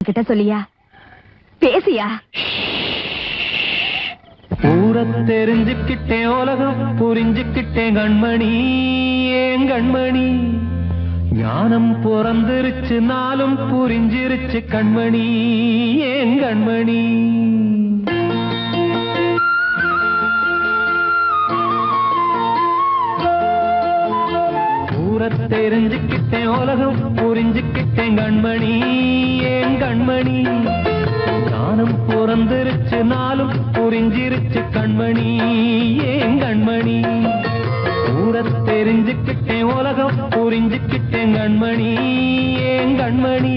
கிட்ட சொல்லியா பேசியா? ஊரை தெரிஞ்சுக்கிட்டேன், உலகம் புரிஞ்சுக்கிட்டேன் கண்மணி, ஏன் கண்மணி. ஞானம் பிறந்திருச்சு, நாளும் புரிஞ்சிருச்சு கண்மணி, ஏன் கண்மணி. ஊரை தெரிஞ்சுக்கிட்டேன், உலகம் புரிஞ்சுக்கிட்டேன் கண்மணி, ஏன் கண்மணி. ஞானம் பிறந்திருச்சு, நாளும் புரிஞ்சிருச்சு கண்மணி, ஏன் கண்மணி. ஊரை தெரிஞ்சுக்கிட்டேன், உலகம் புரிஞ்சுக்கிட்டேன் கண்மணி, ஏன் கண்மணி.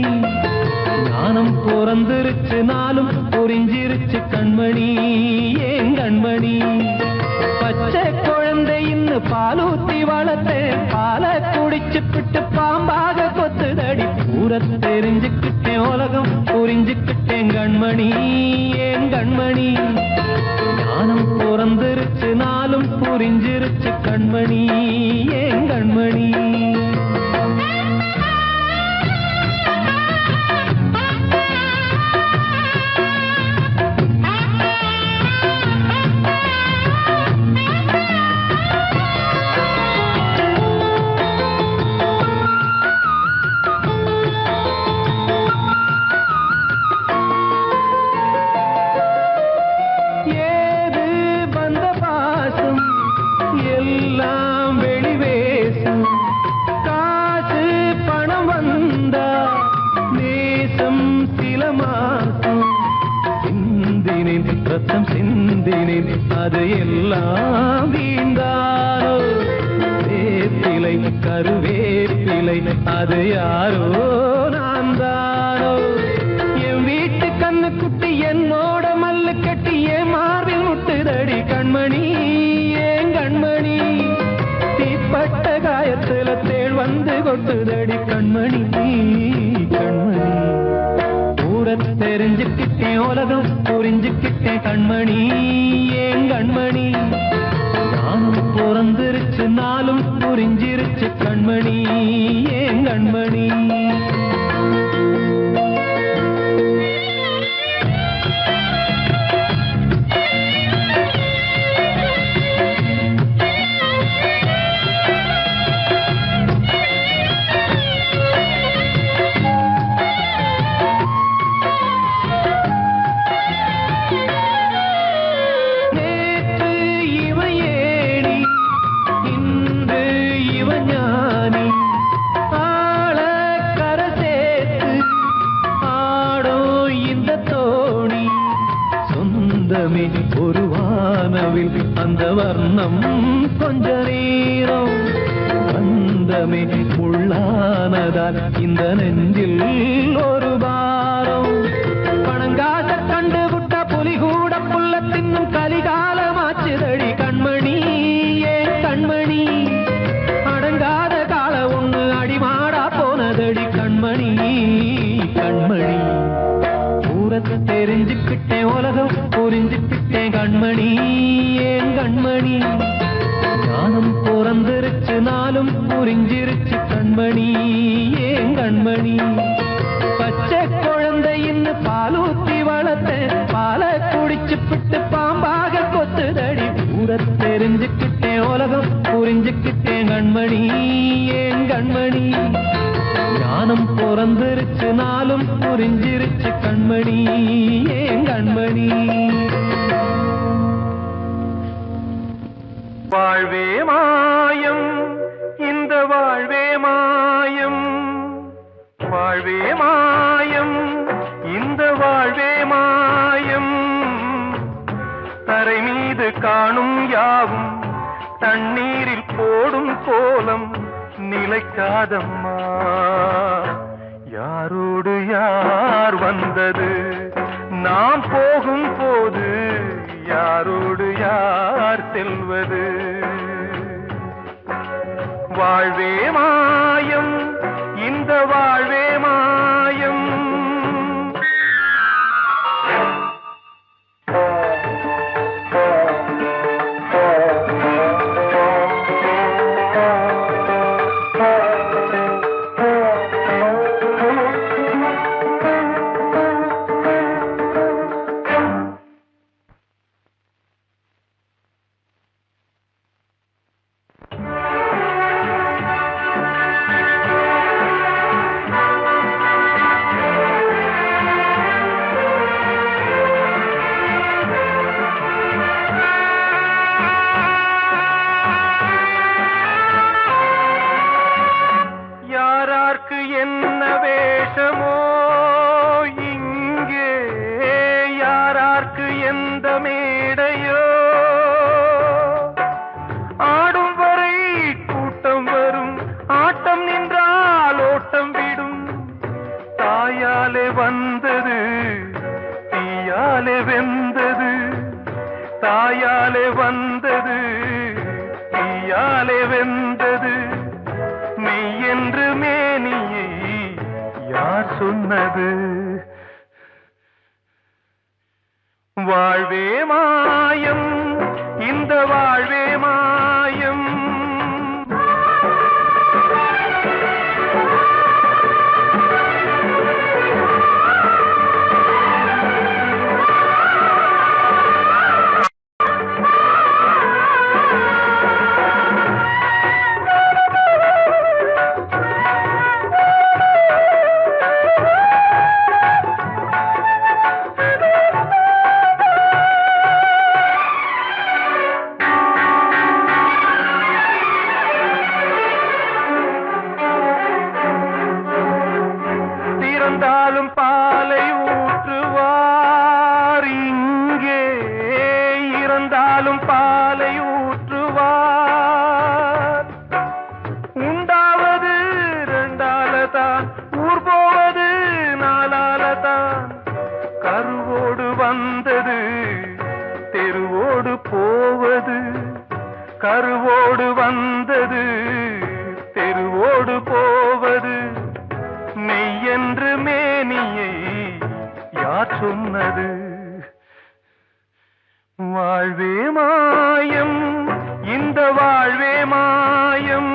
ஞானம் பிறந்திருச்சு, நாளும் புரிஞ்சிருச்சு கண்மணி, ஏன் கண்மணி. பச்சை குழந்தை இன்னும் பாலூத்தி வளர்த்தேன், பாலை குடிச்சுப்பிட்டு பாம்பாக கொத்துதடி. ஊரை தெரிஞ்சுக்கிட்டேன், உலகம் புரிஞ்சுக்கிட்டேன் கண்மணி, ஏன் கண்மணி. ஞானம் பிறந்திருச்சு, நாளும் புரிஞ்சிருச்சு கண்மணி, ஏன் கண்மணி. ரத்தம் சிந்தினேன், அது எல்லாம் வீந்தாரோ. வேப்பிலை கருவேப்பிலை, அது யாரோ நான் தானோ. என் வீட்டு கண்ணு குட்டி என்னோட மல்லு கட்டி என் மார்பில் முட்டுதடி கண்மணி, ஏன் கண்மணி. தீப்பட்ட காயத்துல தேள் வந்து கொட்டுதடி கண்மணி, கண்மணி. ஊரை தெரிஞ்சுக்கிட்டேன், உலகம் புரிஞ்சுக்கிட்டேன் கண்மணி, ஏன் கண்மணி. ஞானம் பிறந்திருச்சு, நாளும் புரிஞ்சிருச்சு கண்மணி, ஏன் கண்மணி. ஒரு வானவில் அந்த வர்ணம் கொஞ்ச நேரம் வந்தமே உள்ளானதால் இந்த நெஞ்சில் ஒரு பாரம். பணங்காச கண்டு விட்ட புலி கூட புல்ல தின்னும் கலிகாலமாச்சுதடி கண்மணி, ஏன் கண்மணி. அடங்காத கால ஒண்ணு அடிமாடா போனதடி கண்மணி, கண்மணி. ஊரை தெரிஞ்சுக்கிட்டேன், உலகம் புரிஞ்சுக்கிட்டேன் கண்மணி, ஏன் கண்மணி. ஞானம் பிறந்திருச்சு, நாளும் புரிஞ்சிருச்சு கண்மணி, ஏன் கண்மணி. பச்சை குழந்தை இன்னும் பாலூத்தி வளர்த்தேன், பாலை குடிச்சுப்பிட்டு பாம்பாக கொத்துதடி. ஊரை தெரிஞ்சுக்கிட்டேன், உலகம் புரிஞ்சுக்கிட்டேன் கண்மணி, ஏன் கண்மணி. ஞானம் பிறந்திருச்சு, நாளும் புரிஞ்சிருச்சு கண்மணி, ஏன் கண்மணி. வாழ்வே மாயம், இந்த வாழ்வே மாயம், வாழ்வே மாயம், இந்த வாழ்வே மாயம். தரை மீது காணும் யாவும் தண்ணீரில் போடும் கோலம் நிலைக்காதம்மா. யாரோடு யார் வந்தது நாம் போகும் போது, யாரோடு யார் செல்வது. வாழ்வே மாயம், இந்த வாழ்வே மாயம். சொன்னது. வாழ்வே மாயம், இந்த வாழ்வே மாயம். இறந்தாலும் பாலை ஊற்றுவார் இங்கே, இறந்தாலும் பாலை ஊற்றுவார். உண்டாவது ரெண்டாலதான், ஊர் போவது நாலாலதான். கருவோடு வந்தது தெருவோடு போவது, கருவோடு வந்தது தெருவோடு போவது. மெய்யென்று மேனியை யார் சொன்னது? வாழ்வே மாயம், இந்த வாழ்வே மாயம்.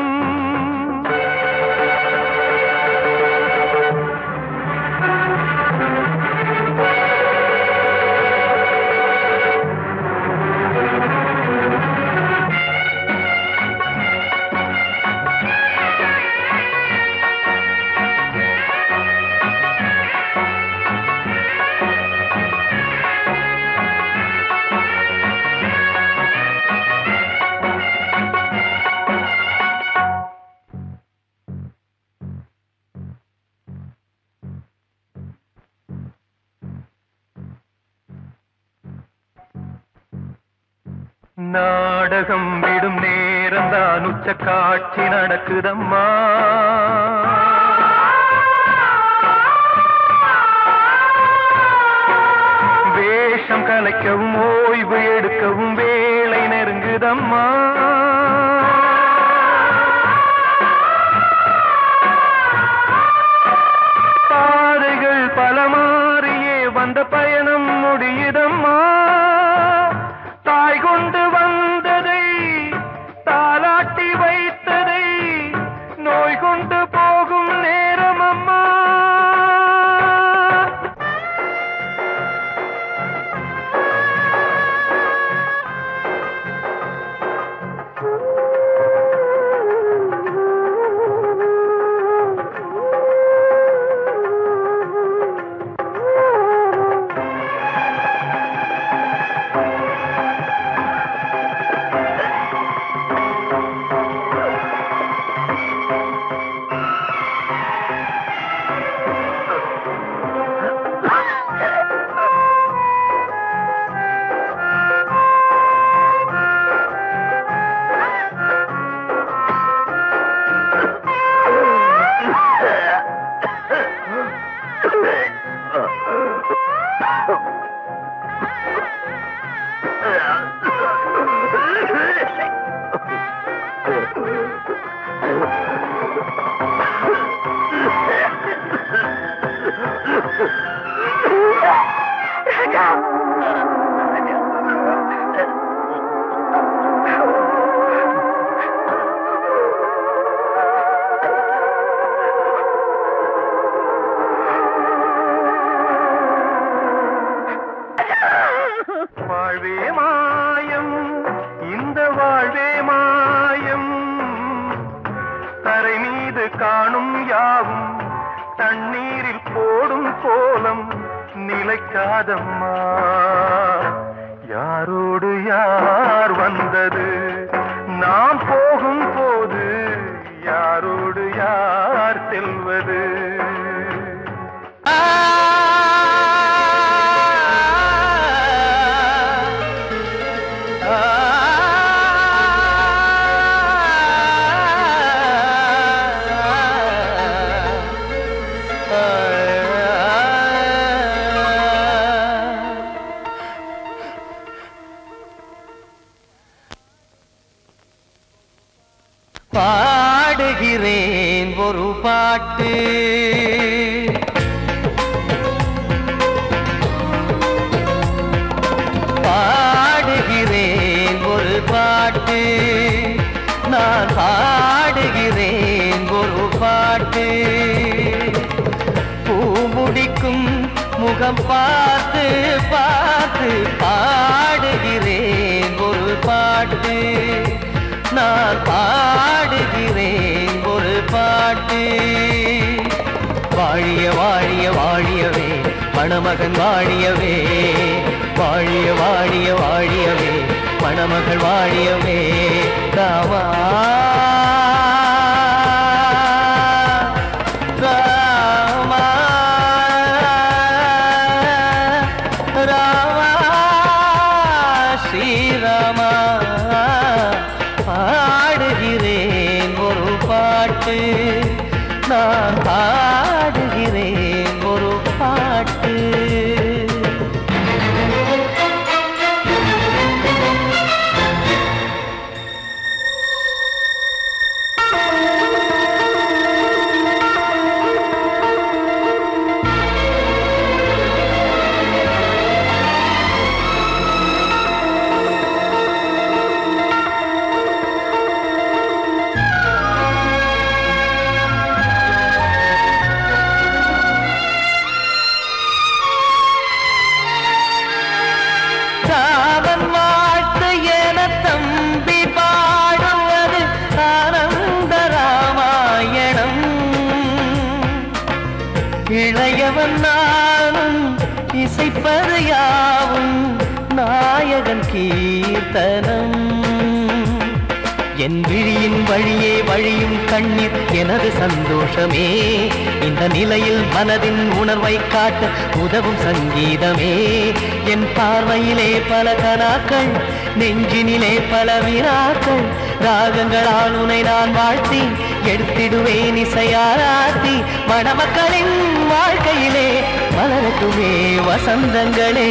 நாடகம் விடும் நேரம்தான் உச்ச காட்சி நடக்குதம்மா. வேஷம் கலைக்கவும் ஓய்வு எடுக்கவும் வேளை நெருங்குதம்மா. பாதைகள் பல மாறியே வந்த பயணம் முடியுதம்மா. தாய் கொண்டு வந்ததை தாலாட்டி வைத்ததை நோய் கொண்டு போகும் நேரம் அம்மா. வாழ்வே மாயம், இந்த வாழ்வே மாயம். தரை மீது காணும் யாவும் தண்ணீரில் போடும் கோலம் நிலைக்காதம்மா. யாரோடு யார் வந்தது நாம் போகும் போது, யாரோடு யார் செல்வது? பாடுகிறேன் ஒரு பாட்டு, நான் பாடுகிறேன் ஒரு பாட்டு. பூ முடிக்கும் முகம் பார்த்து பார்த்து பாடுகிறேன் ஒரு பாட்டு. நான் பாடுகிறேன் ஒரு பாட்டு. வாழிய வாழிய வாழியவே மணமகன் வாழியவே, வாழிய வாழிய வாழியவே மணமகள் வாழியவே. ராமா ராமா ராமா ஸ்ரீராமா. பாடுகிறேன் ஒரு பாட்டு. நான் பாடுகிறேன் ஒரு பாட்டு. ராமன் வாழ்த்து என தம்பி பாடுவது ஆனந்த ராமாயணம். இளையவன் நானும் இசைப்பது யாவும் நாயகன் கீர்த்தனம். என் விழியின் வழியே வழியும் கண்ணீர் எனது சந்தோஷமே. இந்த நிலையில் மனதின் உணர்வை காட்ட உதவும் சங்கீதமே. என் பார்வையிலே பல கனாக்கள், நெஞ்சினிலே பல வினாக்கள். ராகங்களால் உனை நான் வாழ்த்தி எடுத்திடுவேன் இசையாராத்தி. மணமக்களின் வாழ்க்கையிலே மலரட்டுமே வசந்தங்களே.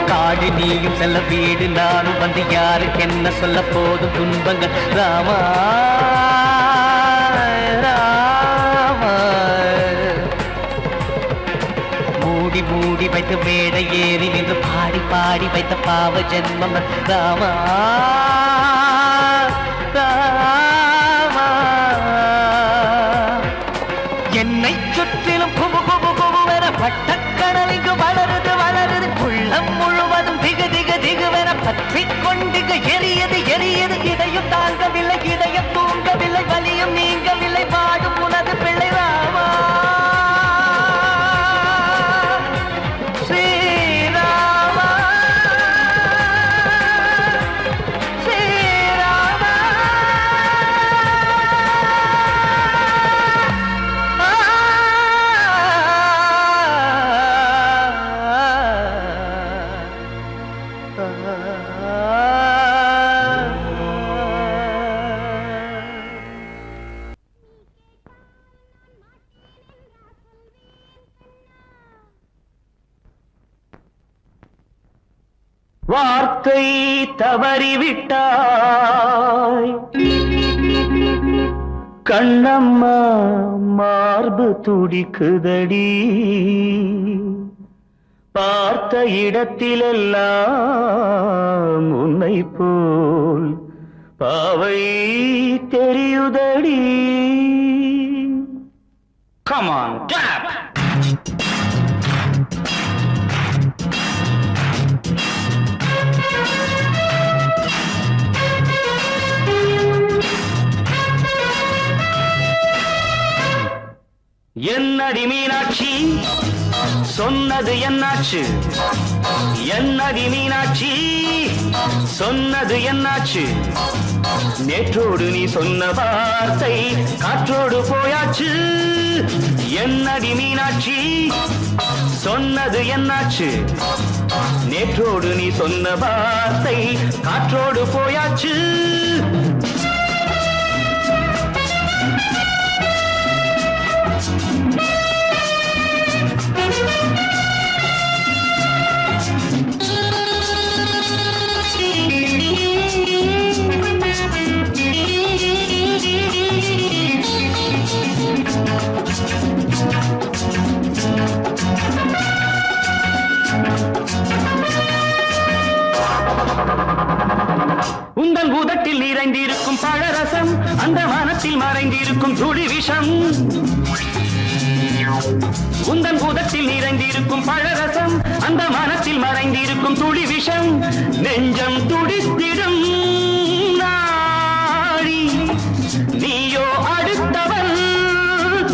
காடு நீயும் செல்ல வீடு நானும் வந்து யாருக்கு என்ன சொல்ல போதும் துன்பங்கள். ராமா ராமா. மூடி மூடி வைத்து மேடை ஏறி நின்று பாடி பாடி வைத்த பாவ ஜென்மம். ராமா ராமா. என்னை சுற்றிலும் குபு குபு குபுவென பட்டக்கடல் இங்கு வளருது வளருது. உள்ளம் முழுவதும் திகு திகு திகுவென பற்றிக் கொண்டிக எரியது எரியது. இதையும் தாங்கவில்லை இதயம் தூங்கவில்லை வலியும் நீங்கவில்லை வாடும் உனது பிள்ளை. ராமா ஸ்ரீராமா ஸ்ரீராமா. வார்த்தை தவறிவிட்டாய் கண்ணம்மா, மார்பு துடிக்குதடி. பார்த்த இடத்திலெல்லாம் உன்னை போல் பாவை தெரியுதடி. Come on, tap! என்னடி மீனாட்சி சொன்னது என்னாச்சு? என்னடி மீனாட்சி சொன்னது என்னாச்சு? நேற்றோடு நீ சொன்ன வார்த்தை காற்றோடு போயாச்சு. என்னடி மீனாட்சி சொன்னது என்னாச்சு? நேற்றோடு நீ சொன்ன வார்த்தை காற்றோடு போயாச்சு. உந்தன் உதட்டில் நிறைந்திருக்கும் பழரசம் அந்த வானத்தில் மறைந்திருக்கும் துளி விஷம். உந்தன் உதட்டில் நிறைந்திருக்கும் பழரசம் அந்த வானத்தில் மறைந்திருக்கும் துளி விஷம். நெஞ்சம் துடித்திடும் நாடி நீயோ அடுத்தவன்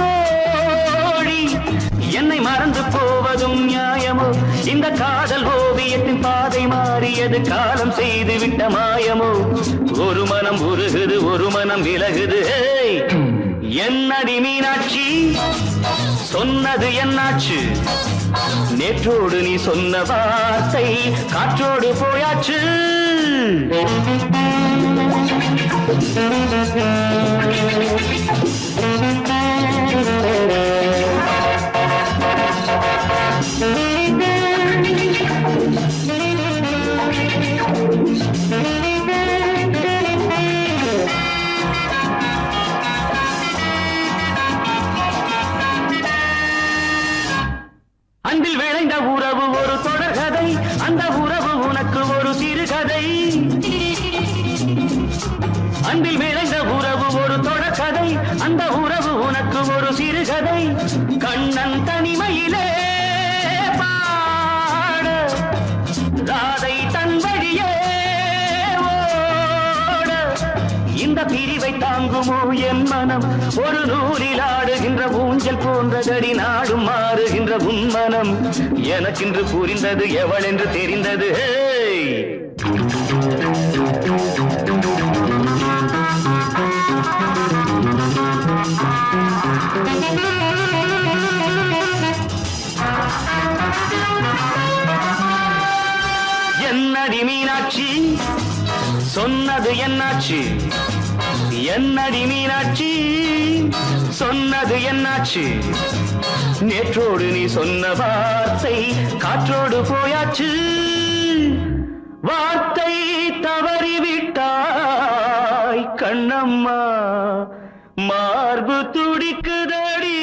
தோழி. என்னை மறந்து போவதும் நியாயமோ? இந்த காதல் ஓவியத்தின் பாதை மாறியது காலம் செய்து விட்ட மாயமோ? ஒரு மனம் உருகுது ஒரு மனம் விலகுது. என்னடி மீனாட்சி சொன்னது என்னாச்சு? நேற்றோடு நீ சொன்ன வார்த்தை காற்றோடு போயாச்சு. அன்பில் விளைந்த உறவு ஒரு தொடர்கதை, அந்த உறவு உனக்கு ஒரு சிறுகதை. அன்பில் விளைந்த உறவு ஒரு தொடர்கதை, அந்த உறவு உனக்கு ஒரு சிறுகதை. கண்ணன் தனிமையிலே பாட ராதை தன் வழியே ஓட. இந்த பிரிவை தாங்குமோ என் மனம்? ஒரு நூலில் ஆடுகின்ற ஊஞ்சல் போன்றதடி நாடும் மாறுகின்ற உன்மனம். எனக்கென்று புரிந்தது எவள் என்று தெரிந்தது. என்னடி மீனாட்சி சொன்னது என்னாச்சு? என்னடி மீனாட்சி சொன்னது என்னாச்சு? நேற்றோடு நீ சொன்ன வார்த்தை காற்றோடு போயாச்சு. வார்த்தை தவறிவிட்டாய் கண்ணம்மா, மார்பு துடிக்குதடி.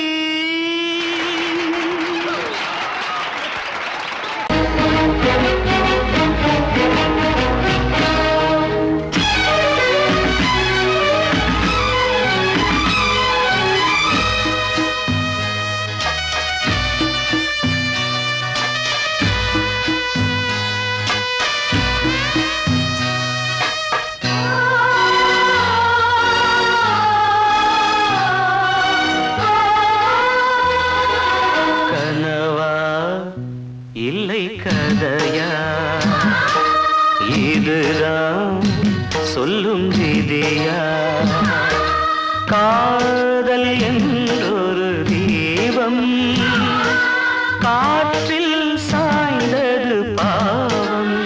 இல்லை கதையா இதுதான் சொல்லும் விதியா? காதல் என்றொரு தீபம் காற்றில் சாய்ந்தது பாவம்.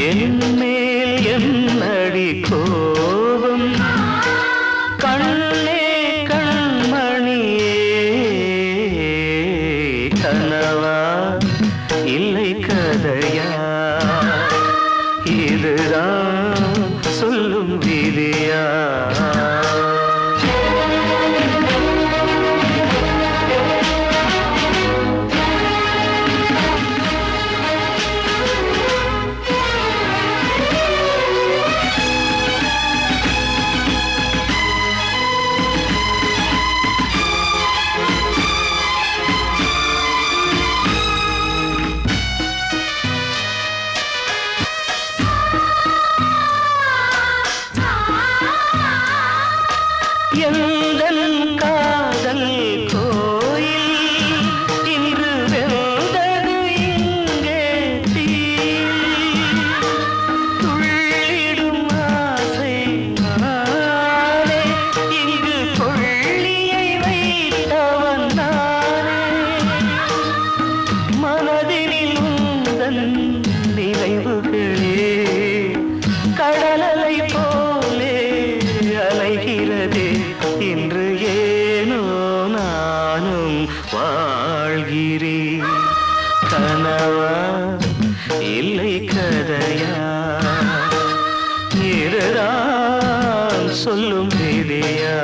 என் மேல் என்னடி கோபம்? கண்ணே கண்மணியே கனவா இல்லை கதையா? இதுதான் சொல்லும் விதியா? வாழ்கிறேன். கனவா இல்லை கதையா, இதுதான் சொல்லும் விதியா?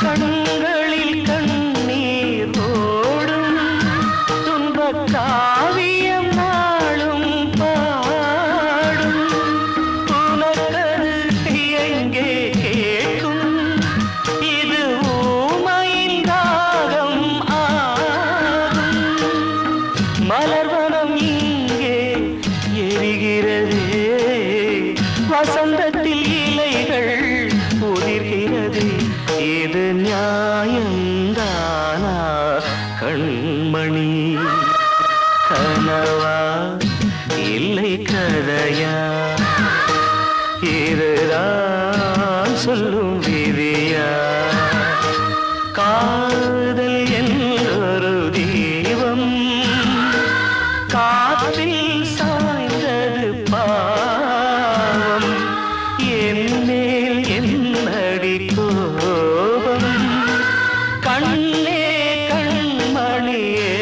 கண்களில் கண்ணீர் ஓடும் துன்பக் காவியம் நாளும் பாடும். உனக்கது எங்கே கேட்கும்? இது ஊமையின் தாகம் ஆகும். மலர்வனம் இங்கே எரிகிறதே, வசந்தத்தில் இலைகள் உதிர்கிறது. இது நியாயந்தானா கண்மணி? கனவா இல்லை கதையா, இதுதான் சொல்லும் விதியா? காதல் என்றொரு தீபம் காற்றில் சாய்ந்தது பாவம். என்னேல் என்னடி கோபம்? கண்ணே கண்மணியே,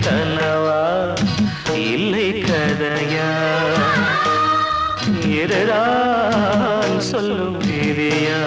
கனவா இல்லை கதையா, இதுதான் சொல்லும் விதியா?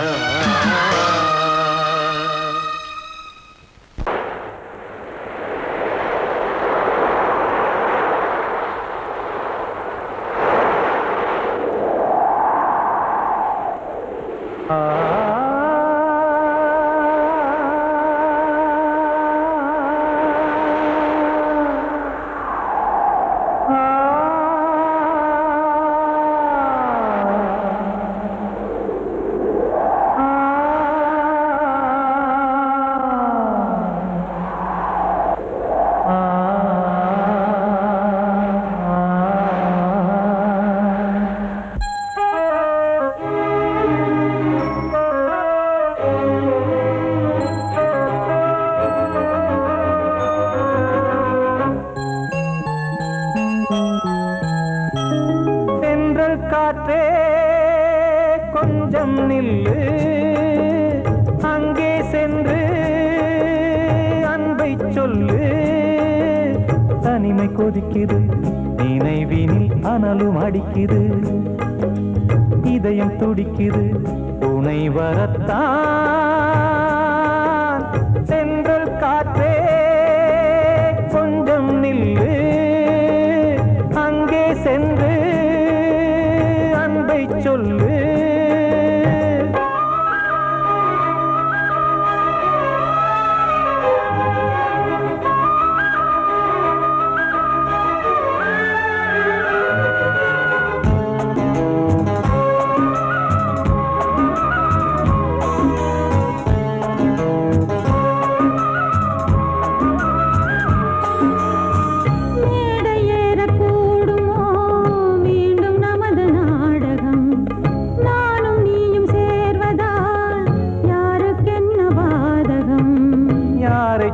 காற்றே கொஞ்சம் நில்லு, அங்கே சென்று அன்பை சொல்லு. தனிமை கொதிக்குது, நினைவினில் அனலும் அடிக்குது, இதயம் துடிக்குது துணை வரத்தான். சென்றல் காற்றே கொஞ்சம் நில்லு, அங்கே சென்று அன்பை சொல்லு.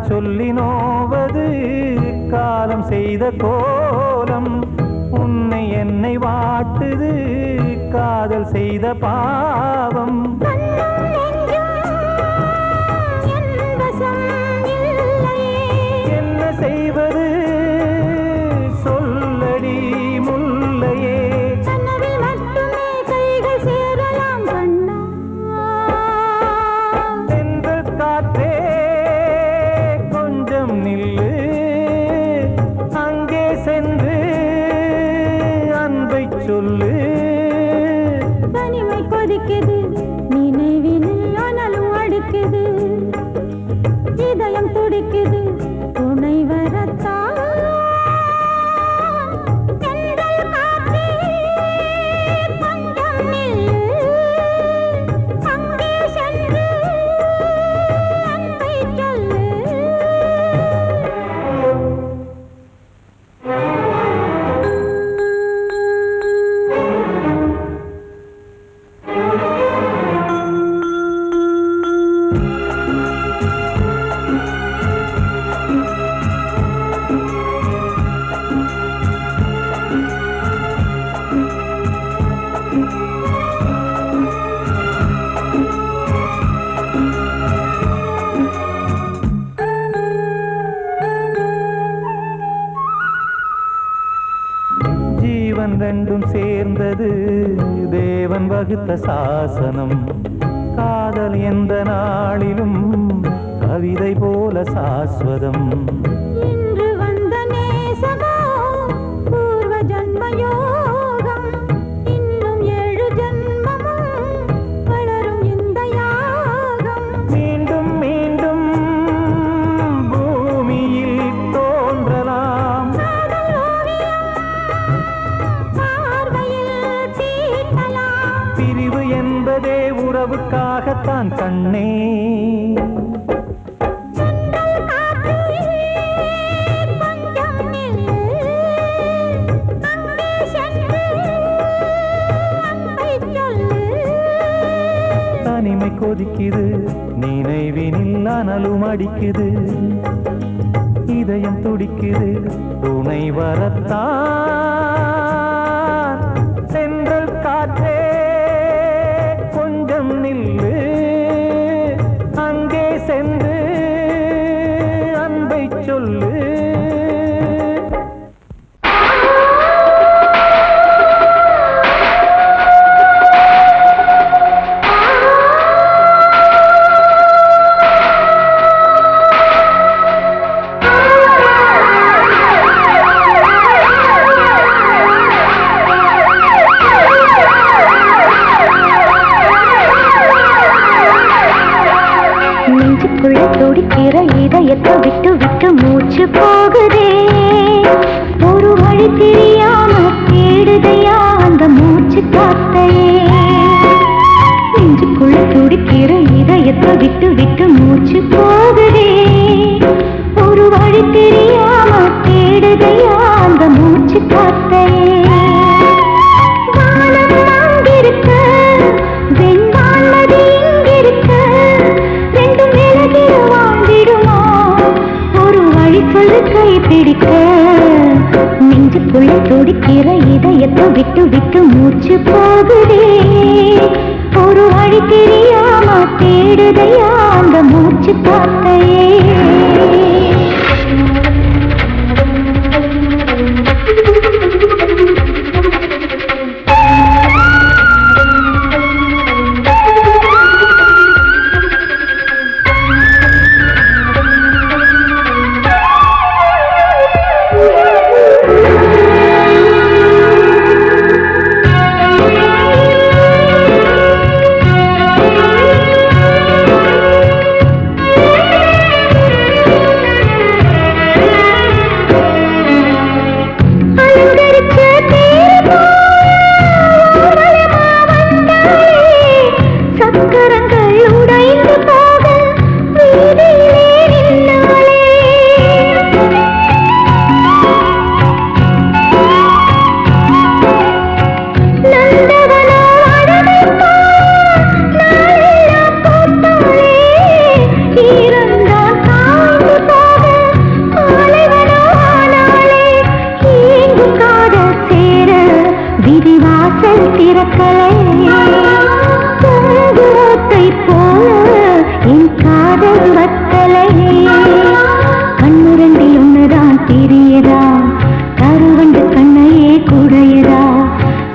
சொல்லி நோவது காலம் செய்த கோலம், உன்னை என்னை வாட்டுது காதல் செய்த பாவம். என்ன செய்வது சொல்லடி முல்லையே, சென்றல் காற்றே நில்லு, அங்கே சென்று அன்பை சொல்லு. தனிமை கொதிக்குது, நினைவினில் அனலும் அடிக்குது, இதயம் துடிக்குது துணை வரத்தான். தேவன் வகுத்த சாசனம். காதல் எந்த நாளிலும் கவிதை போல சாஸ்வதம். இன்று வந்த நேசமோ பூர்வ ஜன்ம யோகம். இன்னும் 7 ஜன்மமும் வளரும் இந்த யாகம். மீண்டும் மீண்டும் பூமியில் தோன்றலாம். காதல் ஓவியம் பார்வையில் தீட்டலாம். பிரிவு என்பதே உறவுக்காகத்தான் கண்ணே. தனிமை கொதிக்குது, நினைவினில் அனலும் அடிக்குது. இதயம் துடிக்குது, துணை வரத்தான். சென்றல் காற்றே கொஞ்சம் நில்லு, அங்கே சென்று அன்பை சொல்லு. நெஞ்சுக்குள்ள துடிக்கிற இதயத்தை விட்டு விட்டு மூச்சு போகுதே. ஒரு வழி தெரியாம தேடுதையா அந்த மூச்சு காத்தையே. நெஞ்சுக்குள்ள துடிக்கிற இதயத்தை விட்டு விட்டு மூச்சு போகுதே. ஒரு வழி தெரியாம தேடுதையா அந்த மூச்சு காத்தையே. வானம் அங்கிருக்க, வெண்வானது இங்கிருக்க, ரெண்டும் விலகி வாழ்ந்திடுமா? ஒரு வழி சொல்லு கை பிடிக்க. நெஞ்சுக்குள்ள துடிக்கிற இதயத்தை விட்டு விட்டு மூச்சு போகுதே. ஒரு வழி தெரியாம தேடுதையா அந்த மூச்சு காத்தையே.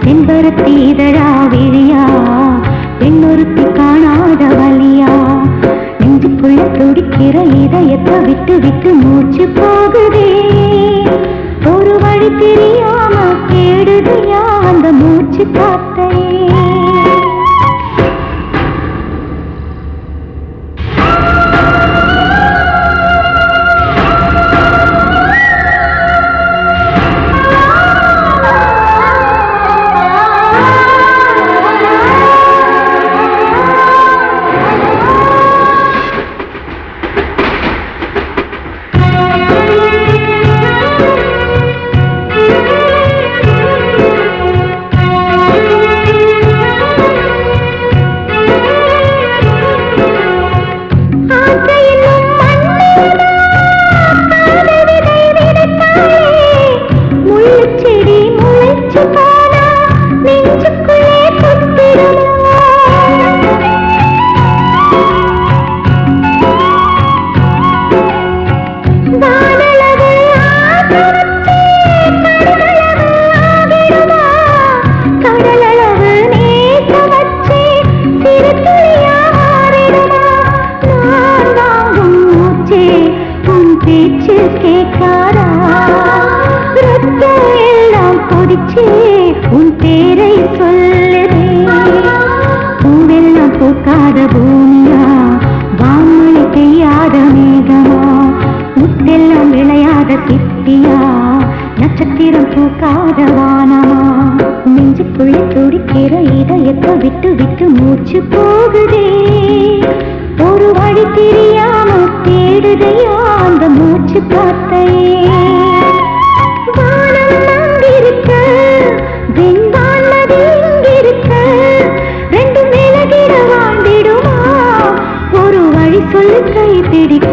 செம்பருத்தீதழா விழியா பெண்ணொருத்தி காணாத வலியா. நெஞ்சுக்குள்ள துடிக்கிற இதயத்தை விட்டு விட்டு மூச்சு போகுதே. ஒரு வழி தெரியாம தேடுதையா அந்த மூச்சு காத்தையே. மரம் பூக்காத வானமா நெஞ்சுக்குள்ள துடிக்கிற இதயத்தை விட்டு விட்டு மூச்சு போகுதே ஒரு வழி தெரியாம தேடுதையா அந்த மூச்சு காத்தையே வானம் அங்கிருக்க வெண்பால் நதி இங்கிருக்க ரெண்டு மேலகிட வாழ்ந்திடுமா ஒரு வழி சொல்லு கை பிடிக்க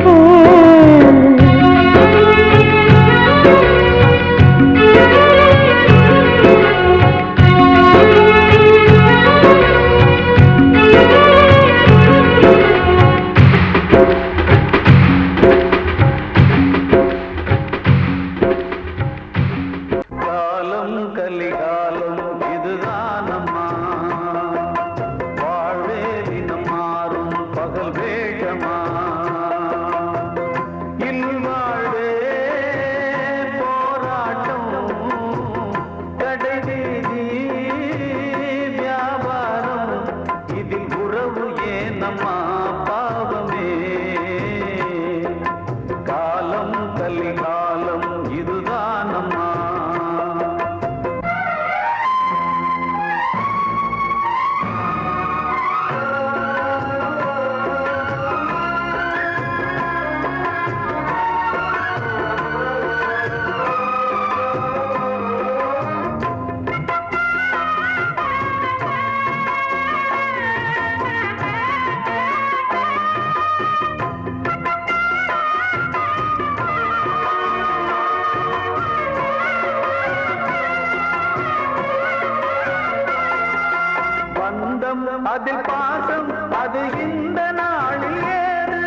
அதில் பாசம் அது இந்த நாளில் ஏது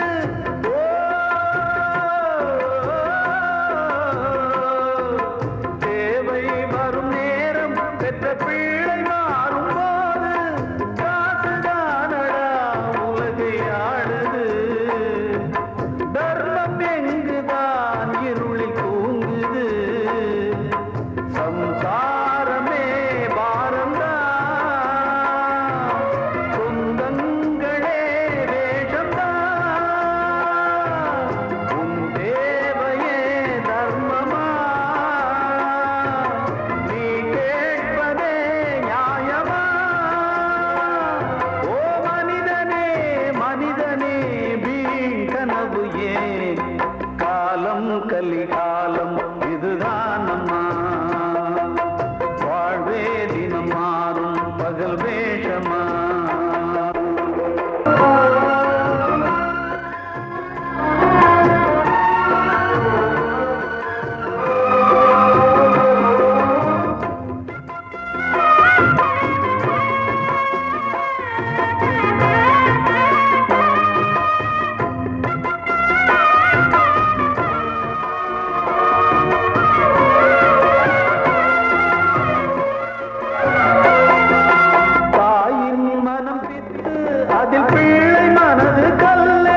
தேவை வரும் நேரம் பெற்ற பிள்ளை மாறும் போது காசுதானடா உலகை ஆடுது தர்மம் எங்குதான் இருளில் தூங்குது சம்சாரமே பாரம்தான் கலிகாலம் இதுதான் அம்மா வாழ்வே தினம் மாறும் பகல் வேஷமா அதில் பிள்ளை மனது கல்லு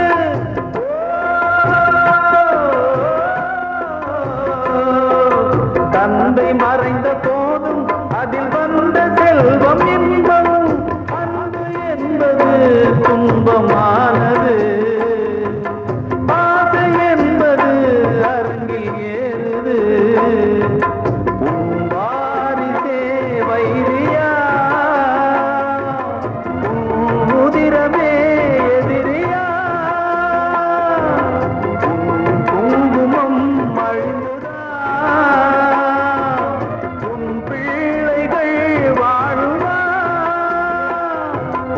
தந்தை மறைந்த போதும் அதில் வந்த செல்வம் இன்பம் அன்பு என்பது துன்பமானது ஆசை என்பது அரங்கில் ஏறுது வாரிசே வைரியா உதிரமே எதிரியா குங்குமம் அழிந்துதா உன் பிள்ளைகள் வாழுவா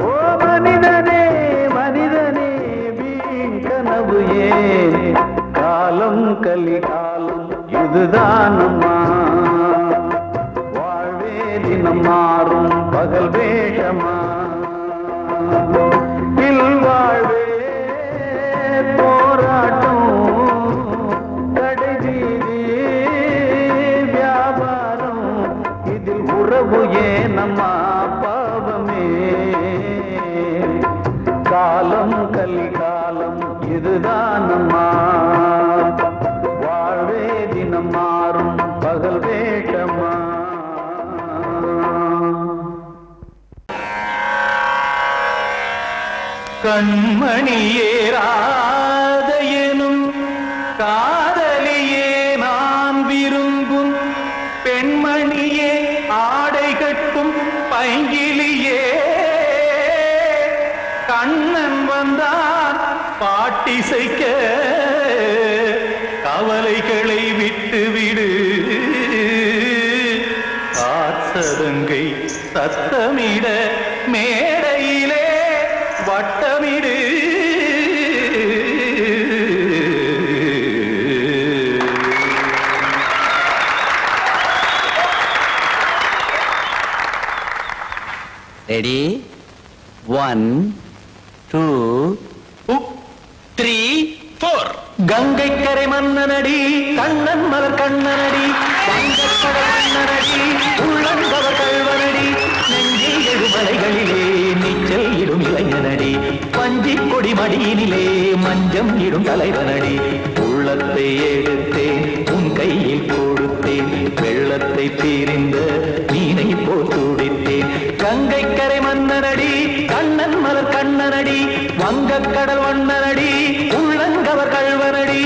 ஓ மனிதனே மனிதனே வீண் கனவு ஏன் காலம் கலிகாலம் இதுதான் அம்மா வாழ்வே தினம் மாறும் பகல் வேஷமா வாழ்வே போராட்டம் கடைவீதி வியாபாரம் இதில் உறவு ஏனம்மா பாவமே காலம் கலிகாலம் இதுதான் அம்மா வாழ்வே தினம் மாறும் பகல் வேஷமா கண்மணியேராதையனும் காதலியே நான் விரும்பும் பெண் பாட்டிசைக்க கவலைகளை விட்டுவிடு காசதங்கை சத்தமிட மேடையிலே வட்டமிடு ரெடி 1 2 3 4 கங்கை கரை மன்னனடி கண்ணன் மலர் கண்ணனடி வங்கக்கடல் மன்னனடி உள்ளங்கவர் கல்வனடி நெஞ்சில் எழுமலைகளிலே நீச்சல் இடும் இளைஞனடி பஞ்சி கொடி மடியினிலே மஞ்சம் இடும் தலைவனடி உள்ளத்தை எடுத்தேன் உன் கையில் கொடுத்தேன் வெள்ளத்தை பிரிந்த மீனை போல் துடித்தேன் கங்கை கரை மன்னனடி கண்ணன் மலர் கண்ணனடி வங்கக்கடல் வண்ணனடி உள்ளங்கவர் கல்வனடி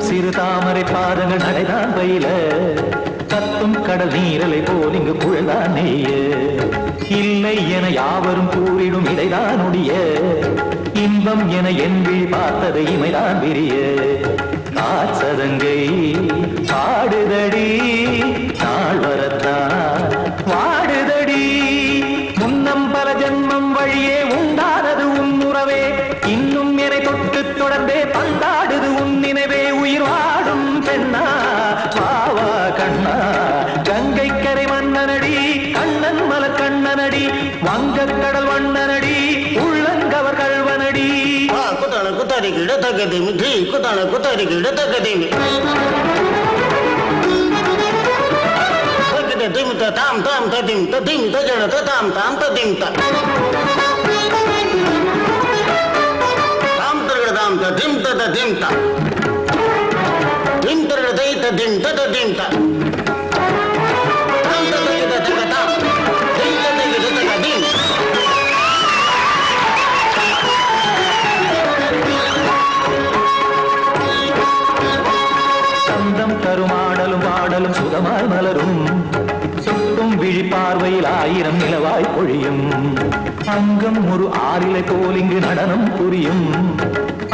சிறு தாமரை பாதங்கள் நடைதான் பயில கத்தும் கடல் நீரலை போல் இங்கு குழல்தான் நெய்ய இல்லை என யாவரும் கூறிடும் இடைதான் உடைய இன்பம் என என்பி பார்த்ததை இமைதான் விரிய காசதங்கை பாடுதடி நாள் வரத்தான் வாடுதடி முன்னம் பல ஜென்மம் வழியே உண்டானது உன் உறவே இன்னும் என்னை தொட்டு தொடர்ந்தே பந்தாடுது உன் நினைவே உயிர் வாடும் பெண்ணா பாவா கண்ணா கங்கை கரை மன்னனடி கண்ணன் மலர் கண்ணனடி வங்கக்கடல் வண்ணனடி உள்ளங்கவர் கல்வனடி குத்தான குத்தாரி கிட தகதிமி ஜி குத்தான குத்தாரி கிட தகதிமி திம் தாம் தாம் ததிம் ததிம் தஜன தாம் தாம் ததிம் தாம் தரகட தாம் ததிம் ததிம் தாம் திம் தரகட தை ததிம் ததிம் தாம் தாம் ததிம் ததிம் தாம் திம் ததிம் ததிம் சந்தம் கருமாடலும் பாடலும் சுகமாய் மலரும் சுட்டும் விழி பார்வையில் ஆயிரம் நிலவாய் பொழியும் அங்கம் ஒரு ஆறிலை போல் இங்கு நடனம் புரியும்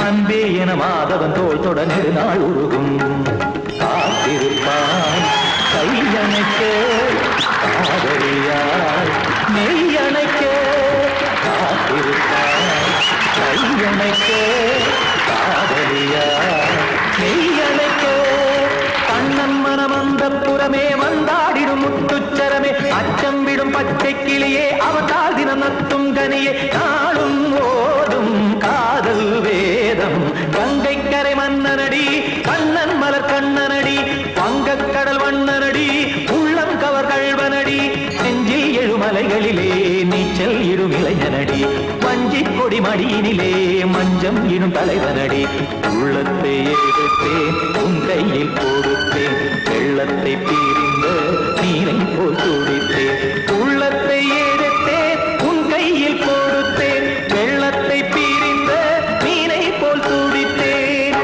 அன்பே என மாதவன் தோல் தொட நெடுநாள் உருகும் காத்திருப்பான் கையணைக்க காதலியாய் மெய்யணைக்க காத்திருப்பான் கையணைக்க காதலியாய் மெய்யணைக்க கண்ணன் மனமந்த புறமே வந்தாடிடும் முத்துச்சரமே அச்சம் விடும் பச்சை கிளியே அவதால் தினம் நத்தும் கனியே நாளும் ஓடும் காதல் வேதம் கங்கை கரை மன்னனடி கண்ணன் மலர் கண்ணனடி வங்கக்கடல் வண்ணனடி உள்ளம் கவர் கல்வனடி நெஞ்சில் எழுமலைகளிலே நீச்சல் இடும் இளைஞனடி வஞ்சி கொடி மடியினிலே மஞ்சம் இடும் தலைவனடி உள்ளத்தை எடுத்தேன் உன் கையில் கொடுத்தேன் வெள்ளத்தை பிரிந்த நீரை போல் துடித்தேன் உள்ளத்தை எடுத்தேன் உன் கையில் கொடுத்தேன் வெள்ளத்தை பிரிந்த மீனை போல் துடித்தேன்